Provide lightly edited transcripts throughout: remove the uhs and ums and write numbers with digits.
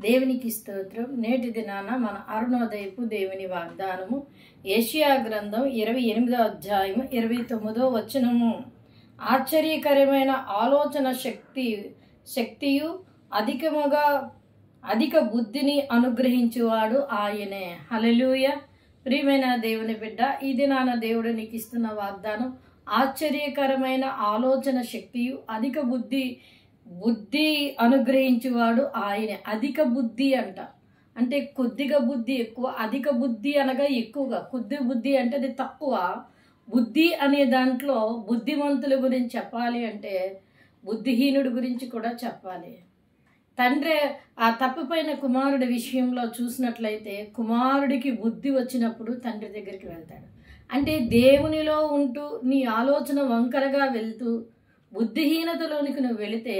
దేవునికి స్తోత్రం. నేటి దినాన మన అరుణోదయపు దేవుని వాగ్దానము యెషయా గ్రంథం 28వ అధ్యాయం 29వ వచనము. ఆశ్చర్యకరమైన ఆలోచన శక్తియు అధిక బుద్ధిని అనుగ్రహించువాడు ఆయనే. హల్లెలూయా. ప్రియమైన దేవుని బిడ్డ, ఈ దినాన దేవుడు నీకు ఇస్తున్న వాగ్దానం ఆశ్చర్యకరమైన ఆలోచన శక్తియు అధిక బుద్ధి అనుగ్రహించేవాడు ఆయనే. అధిక బుద్ధి అంటే కొద్దిగా బుద్ధి ఎక్కువ, అధిక బుద్ధి అనగా ఎక్కువగా. కొద్ది బుద్ధి అంటే అది తక్కువ. బుద్ధి అనే దాంట్లో బుద్ధిమంతుల గురించి చెప్పాలి అంటే బుద్ధిహీనుడి గురించి కూడా చెప్పాలి. తండ్రి ఆ తప్పిపోయిన కుమారుడి విషయంలో చూసినట్లయితే కుమారుడికి బుద్ధి వచ్చినప్పుడు తండ్రి దగ్గరికి వెళ్తాడు. అంటే దేవునిలో ఉంటూ నీ ఆలోచన వంకరగా వెళ్తూ బుద్ధిహీనతలోనికి నువ్వు వెళితే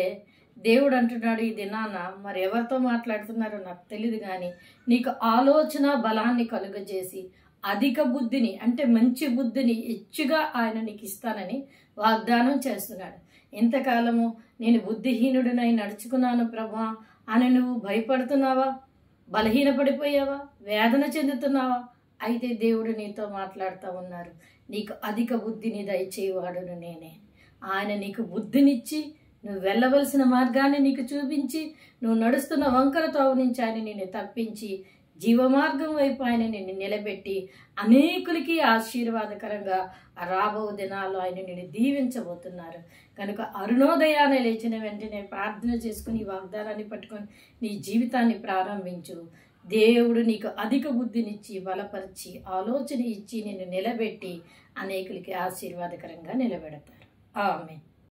దేవుడు అంటున్నాడు, ఈ దినాన మరి ఎవరితో మాట్లాడుతున్నారో నాకు తెలియదు కానీ నీకు ఆలోచన బలాన్ని కలుగజేసి అధిక బుద్ధిని అంటే మంచి బుద్ధిని హెచ్చుగా ఆయన నీకు ఇస్తానని వాగ్దానం చేస్తున్నాడు. ఇంతకాలము నేను బుద్ధిహీనుడినై నడుచుకున్నాను ప్రభా అని నువ్వు భయపడుతున్నావా? బలహీనపడిపోయావా? వేదన చెందుతున్నావా? అయితే దేవుడు నీతో మాట్లాడుతూ ఉన్నారు, నీకు అధిక బుద్ధిని దయచేవాడును నేనే. ఆయన నీకు బుద్ధినిచ్చి నువ్వు వెళ్ళవలసిన మార్గాన్ని నీకు చూపించి నువ్వు నడుస్తున్న వంకర తావు నుంచి ఆయన నిన్ను తప్పించి జీవమార్గం వైపు ఆయన నిన్ను నిలబెట్టి అనేకులకి ఆశీర్వాదకరంగా రాబో దినాల్లో ఆయన నిన్ను దీవించబోతున్నారు. కనుక అరుణోదయాన్ని లేచిన వెంటనే ప్రార్థన చేసుకుని ఈ వాగ్దానాన్ని పట్టుకొని నీ జీవితాన్ని ప్రారంభించు. దేవుడు నీకు అధిక బుద్ధినిచ్చి బలపరిచి ఆలోచన ఇచ్చి నిన్ను నిలబెట్టి అనేకులకి ఆశీర్వాదకరంగా నిలబెడతారు. ఆమేన్.